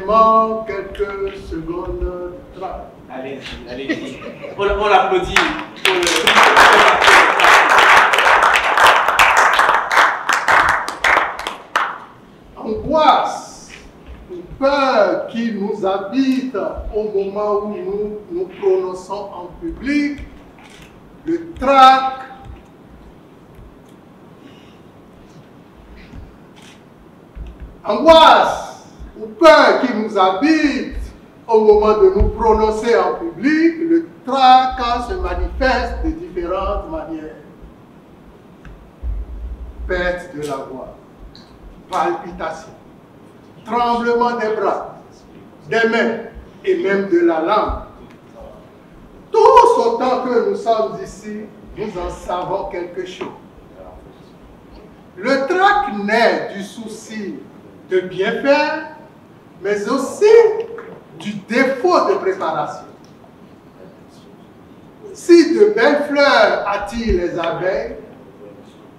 vraiment quelques secondes de travail. Allez-y, allez-y. On l'applaudit. Angoisse, ou peur qui nous habite au moment où nous nous prononçons en public, le trac, angoisse ou peur qui nous habite au moment de nous prononcer en public, le trac se manifeste de différentes manières. Perte de la voix, palpitations, tremblement des bras, des mains et même de la langue. Tous autant que nous sommes ici, nous en savons quelque chose. Le trac naît du souci de bien faire, mais aussi du défaut de préparation. Si de belles fleurs attirent les abeilles,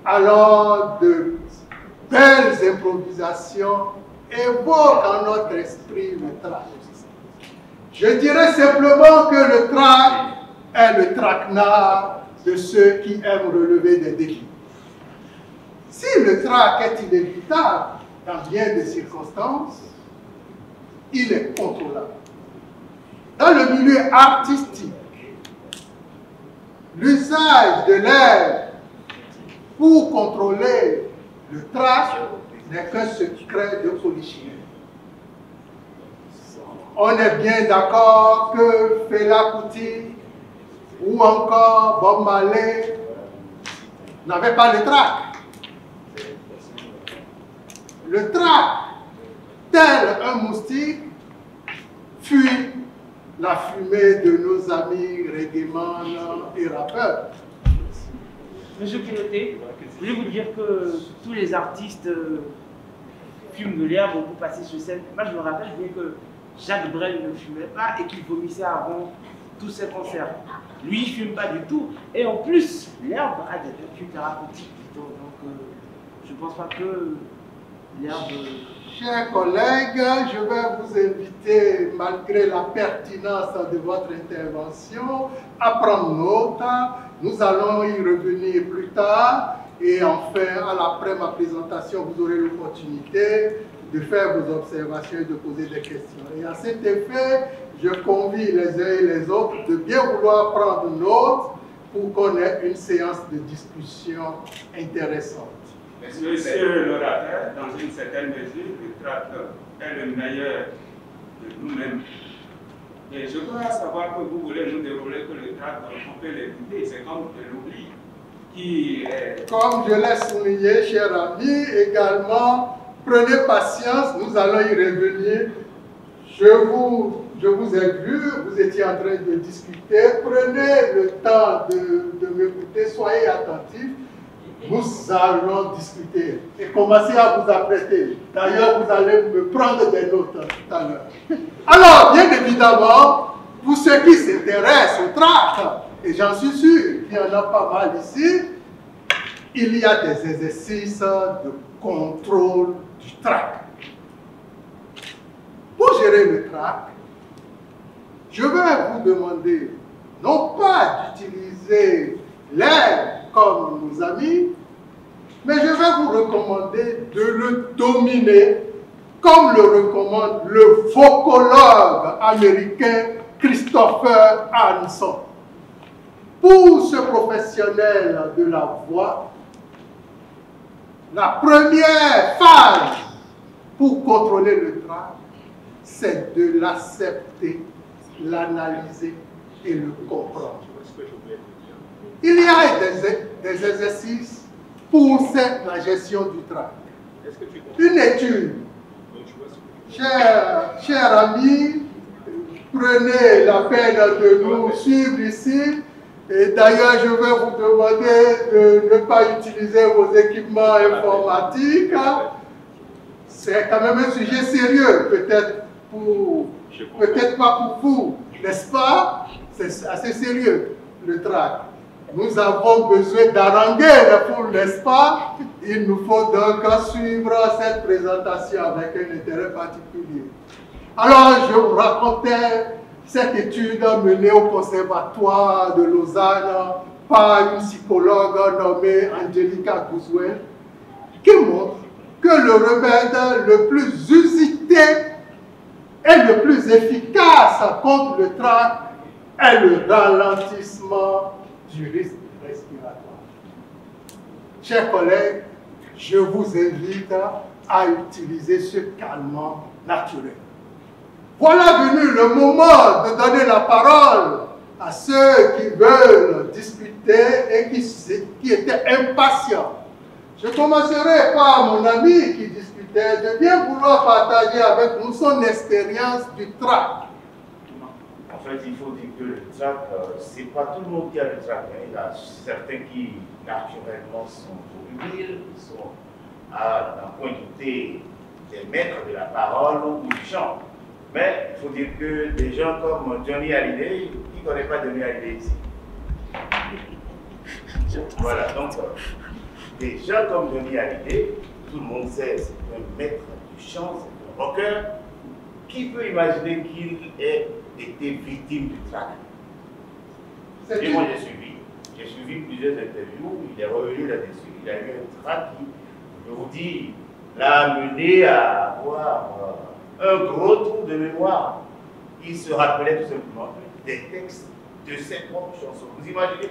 alors de belles improvisations évoquent en notre esprit le trac. Je dirais simplement que le trac est le traquenard de ceux qui aiment relever des défis. Si le trac est inévitable dans bien des circonstances, il est contrôlable. Dans le milieu artistique, l'usage de l'air pour contrôler le trac n'est qu'un secret de polichinelle. On est bien d'accord que Fela Kuti ou encore Bob Marley n'avaient pas le trac. Le trac, tel un moustique, fuit la fumée de nos amis reggaeman et rappeurs. Monsieur Piloté, je voulais vous dire que tous les artistes fument de l'herbe pour passer sur scène. Moi, je me rappelle bien que Jacques Brel ne fumait pas et qu'il vomissait avant tous ses concerts. Lui, il ne fume pas du tout. Et en plus, l'herbe a des vertus thérapeutiques. Donc, je ne pense pas que l'herbe... Chers collègues, je vais vous inviter, malgré la pertinence de votre intervention, à prendre note. Nous allons y revenir plus tard. Et enfin, après ma présentation, vous aurez l'opportunité de faire vos observations et de poser des questions. Et à cet effet, je convie les uns et les autres de bien vouloir prendre note pour qu'on ait une séance de discussion intéressante. Monsieur l'orateur, dans une certaine mesure, le trac est le meilleur de nous-mêmes. Et je dois savoir que vous voulez nous dérouler que le trac, on peut l'éviter, c'est comme de l'oubli qui est... Comme je l'ai souligné, cher ami, également, prenez patience, nous allons y revenir. Je vous ai vu, vous étiez en train de discuter, prenez le temps de m'écouter, soyez attentifs. Nous allons discuter et commencer à vous apprêter. D'ailleurs, vous allez me prendre des notes tout à l'heure. Alors, bien évidemment, pour ceux qui s'intéressent au trac, et j'en suis sûr qu'il y en a pas mal ici, il y a des exercices de contrôle du trac. Pour gérer le trac, je vais vous demander non pas d'utiliser l'air comme nos amis, mais je vais vous recommander de le dominer comme le recommande le vocologue américain Christopher Hanson. Pour ce professionnel de la voix, la première phase pour contrôler le trac, c'est de l'accepter, l'analyser et le comprendre. Il y a des exercices pour la gestion du trac. Une étude. Chers amis, prenez la peine de nous suivre ici. Et d'ailleurs, je vais vous demander de ne pas utiliser vos équipements informatiques. C'est quand même un sujet sérieux, peut-être pas pour vous, n'est-ce pas? C'est assez sérieux, le trac. Nous avons besoin d'haranguer les foules, n'est-ce pas? Il nous faut donc suivre cette présentation avec un intérêt particulier. Alors, je vous racontais cette étude menée au Conservatoire de Lausanne par une psychologue nommée Angelica Guzwell, qui montre que le remède le plus usité et le plus efficace contre le trac est le ralentissement du risque respiratoire. Chers collègues, je vous invite à utiliser ce calmant naturel. Voilà venu le moment de donner la parole à ceux qui veulent discuter et qui étaient impatients. Je commencerai par mon ami qui discutait, de bien vouloir partager avec nous son expérience du trac. En fait, il faut dire que le trac, c'est pas tout le monde qui a le trac. Il y a certains qui, naturellement, sont mobiles, sont à la pointée des maîtres de la parole ou du chant. Mais il faut dire que des gens comme Johnny Hallyday, qui ne connaît pas Johnny Hallyday ici? Voilà, donc, des gens comme Johnny Hallyday, tout le monde sait, c'est un maître du chant, c'est un rocker. Qui peut imaginer qu'il ait été victime du trac? Et moi, j'ai suivi plusieurs interviews, il est revenu là-dessus. Il a eu un trac qui, je vous dis, l'a amené à avoir un gros trou de mémoire. Il se rappelait tout simplement des textes de ses propres chansons. Vous imaginez?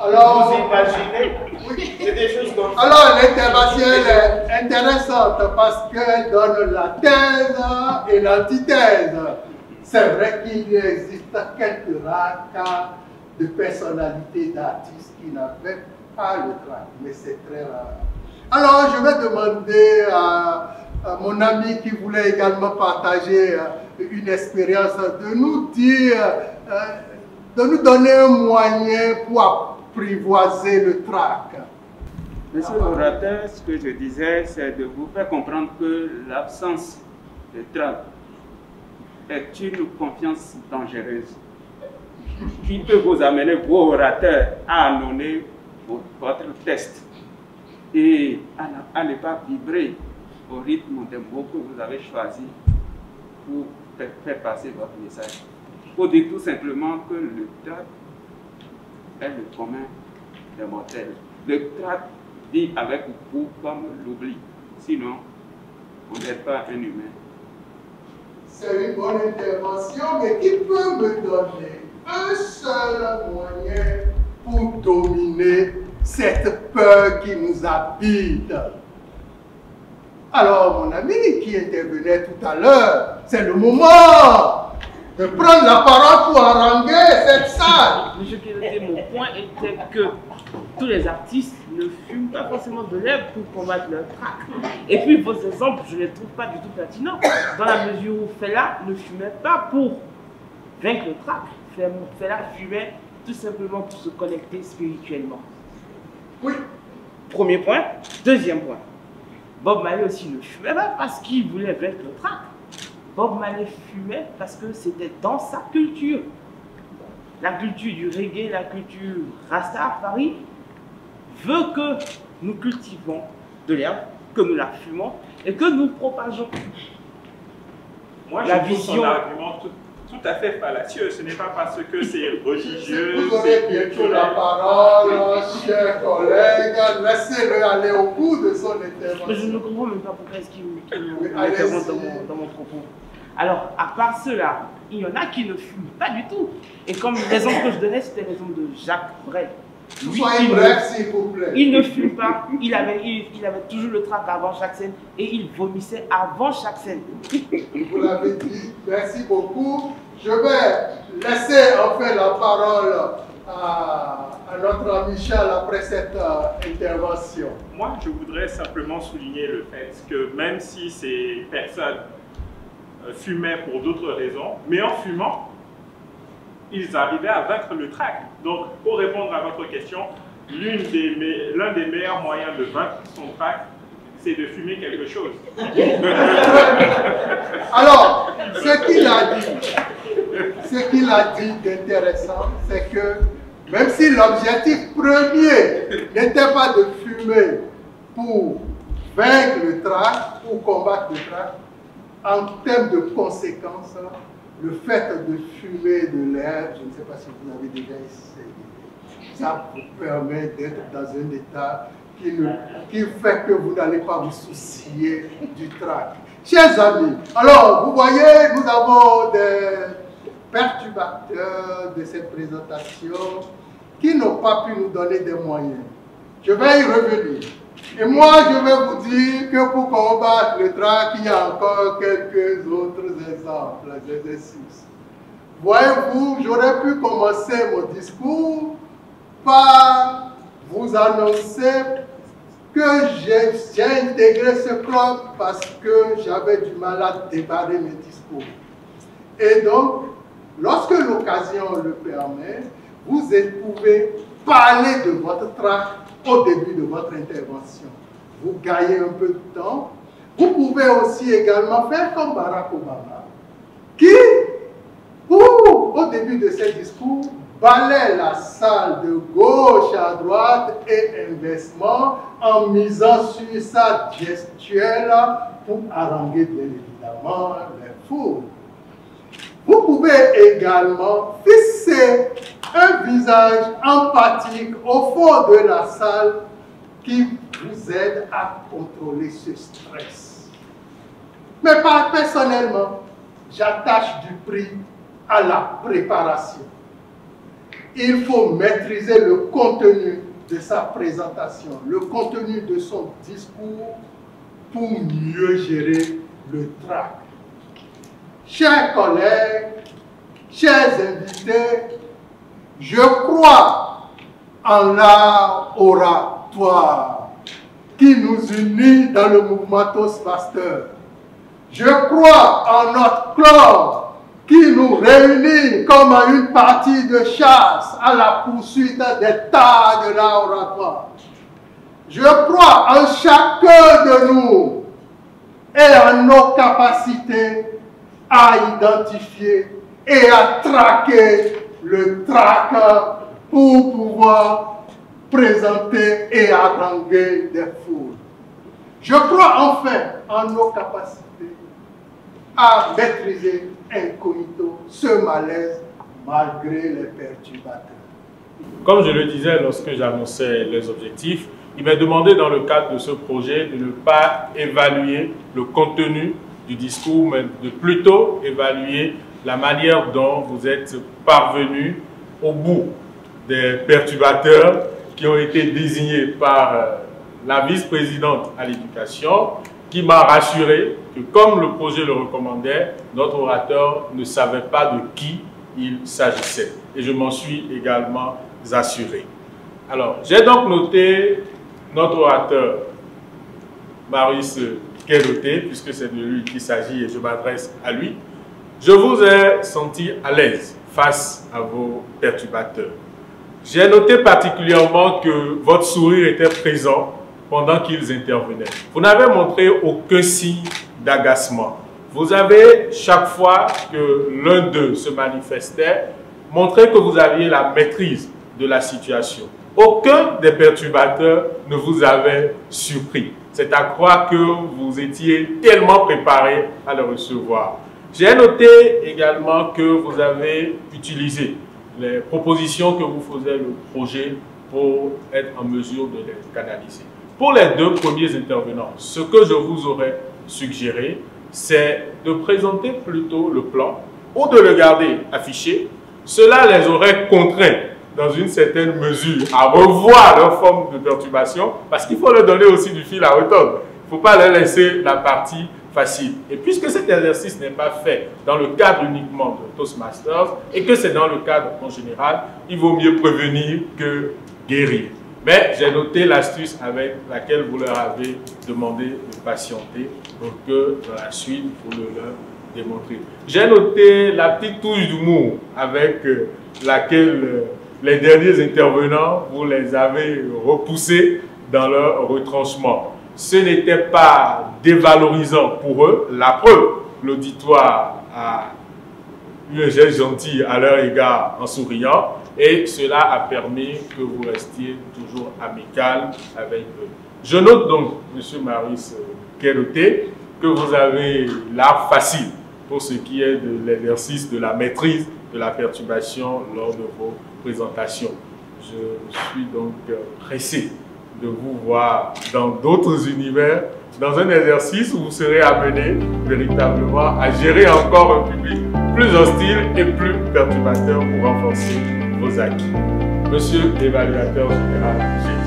Alors, vous imaginez? Oui, c'est des choses comme ça. Alors, l'intervention est intéressante parce qu'elle donne la thèse et l'antithèse. C'est vrai qu'il existe quelques rares cas de personnalités d'artistes qui n'avaient pas le trac, mais c'est très rare. Alors, je vais demander à mon ami qui voulait également partager une expérience de nous dire, de nous donner un moyen pour apprivoiser le trac. Monsieur l'orateur, ce que je disais, c'est de vous faire comprendre que l'absence de trac est une confiance dangereuse qui peut vous amener, vos orateurs, à annoncer votre test et à ne pas vibrer au rythme des mots que vous avez choisi pour faire passer votre message. Il faut dire tout simplement que le trac est le commun des mortels. Le trac vit avec vous comme l'oubli. Sinon, on n'est pas un humain. C'est une bonne intervention, mais qui peut me donner un seul moyen pour dominer cette peur qui nous habite? Alors, mon ami qui intervenait tout à l'heure, c'est le moment de prendre la parole pour haranguer cette salle. Monsieur Kénoté, mon point était que tous les artistes ne fument pas forcément de l'herbe pour combattre leur trac. Et puis vos exemples, je ne les trouve pas du tout pertinents, dans la mesure où Fela ne fumait pas pour vaincre le trac. Fela fumait tout simplement pour se connecter spirituellement. Oui. Premier point. Deuxième point. Bob Marley aussi ne fumait pas parce qu'il voulait vaincre le trac. Bob Marley fumait parce que c'était dans sa culture. La culture du reggae, la culture Rastafari veut que nous cultivons de l'herbe, que nous la fumons et que nous propageons. Moi, la je trouve vision. son argument tout à fait fallacieux. Ce n'est pas parce que c'est religieux. Vous aurez bientôt la parole, chers collègues. Laissez-le aller au bout de son intervention. Mais je ne comprends même pas pourquoi est-ce qu'il Oui, m'interrompt dans mon propos. Alors, à part cela, il y en a qui ne fument pas du tout. Et comme l'exemple que je donnais, c'était l'exemple de Jacques Brel. Lui, Soyez bref, s'il vous plaît. Il ne fume pas, il avait toujours le trac avant chaque scène et il vomissait avant chaque scène. Vous l'avez dit, merci beaucoup. Je vais laisser enfin la parole à notre ami Charles après cette intervention. Moi, je voudrais simplement souligner le fait que même si ces personnes fumaient pour d'autres raisons, mais en fumant, ils arrivaient à vaincre le trac. Donc, pour répondre à votre question, l'un des meilleurs moyens de vaincre son trac, c'est de fumer quelque chose. Alors, ce qu'il a dit d'intéressant, c'est que même si l'objectif premier n'était pas de fumer pour vaincre le trac, pour combattre le trac, en termes de conséquences, le fait de fumer de l'herbe, je ne sais pas si vous avez déjà essayé, ça vous permet d'être dans un état qui fait que vous n'allez pas vous soucier du trac. Chers amis, alors vous voyez, nous avons des perturbateurs de cette présentation qui n'ont pas pu nous donner des moyens. Je vais y revenir. Et moi, je vais vous dire que pour combattre le trac, il y a encore quelques autres exemples, exercices. Voyez-vous, j'aurais pu commencer mon discours par vous annoncer que j'ai intégré ce club parce que j'avais du mal à débarrer mes discours. Et donc, lorsque l'occasion le permet, vous pouvez parler de votre trac au début de votre intervention. Vous gagnez un peu de temps. Vous pouvez aussi également faire comme Barack Obama, qui, au début de ses discours, balaie la salle de gauche à droite et inversement en misant sur sa gestuelle pour haranguer bien évidemment les foules. Vous pouvez également fixer un visage empathique au fond de la salle qui vous aide à contrôler ce stress. Mais personnellement, j'attache du prix à la préparation. Il faut maîtriser le contenu de sa présentation, le contenu de son discours pour mieux gérer le trac. Chers collègues, chers invités, je crois en l'art oratoire qui nous unit dans le mouvement Toastmasters. Je crois en notre club qui nous réunit comme à une partie de chasse à la poursuite des tas de l'art oratoire. Je crois en chacun de nous et en nos capacités à identifier et à traquer le trac pour pouvoir présenter et haranguer des foules. Je crois enfin en nos capacités à maîtriser incognito ce malaise malgré les perturbateurs. Comme je le disais lorsque j'annonçais les objectifs, il m'est demandé dans le cadre de ce projet de ne pas évaluer le contenu du discours, mais de plutôt évaluer la manière dont vous êtes parvenus au bout des perturbateurs qui ont été désignés par la vice-présidente à l'éducation, qui m'a rassuré que comme le projet le recommandait, notre orateur ne savait pas de qui il s'agissait. Et je m'en suis également assuré. Alors, j'ai donc noté notre orateur, Maurice Kedoté, puisque c'est de lui qu'il s'agit et je m'adresse à lui. Je vous ai senti à l'aise face à vos perturbateurs. J'ai noté particulièrement que votre sourire était présent pendant qu'ils intervenaient. Vous n'avez montré aucun signe d'agacement. Vous avez, chaque fois que l'un d'eux se manifestait, montré que vous aviez la maîtrise de la situation. Aucun des perturbateurs ne vous avait surpris. C'est à croire que vous étiez tellement préparé à le recevoir. J'ai noté également que vous avez utilisé les propositions que vous faisait le projet pour être en mesure de les canaliser. Pour les deux premiers intervenants, ce que je vous aurais suggéré, c'est de présenter plutôt le plan ou de le garder affiché. Cela les aurait contraints dans une certaine mesure à revoir leur forme de perturbation parce qu'il faut leur donner aussi du fil à retordre. Il ne faut pas leur laisser la partie facile. Et puisque cet exercice n'est pas fait dans le cadre uniquement de Toastmasters et que c'est dans le cadre en général, il vaut mieux prévenir que guérir. Mais j'ai noté l'astuce avec laquelle vous leur avez demandé de patienter pour que dans la suite, vous le leur démontrez. J'ai noté la petite touche d'humour avec laquelle les derniers intervenants, vous les avez repoussés dans leur retranchement. Ce n'était pas dévalorisant pour eux. La preuve, l'auditoire a eu un geste gentil à leur égard en souriant et cela a permis que vous restiez toujours amical avec eux. Je note donc, M. Maurice Kedoté, que que vous avez l'art facile pour ce qui est de l'exercice de la maîtrise de la perturbation lors de vos présentations. Je suis donc pressé de vous voir dans d'autres univers, dans un exercice où vous serez amené véritablement à gérer encore un public plus hostile et plus perturbateur pour renforcer vos acquis. Monsieur l'évaluateur général,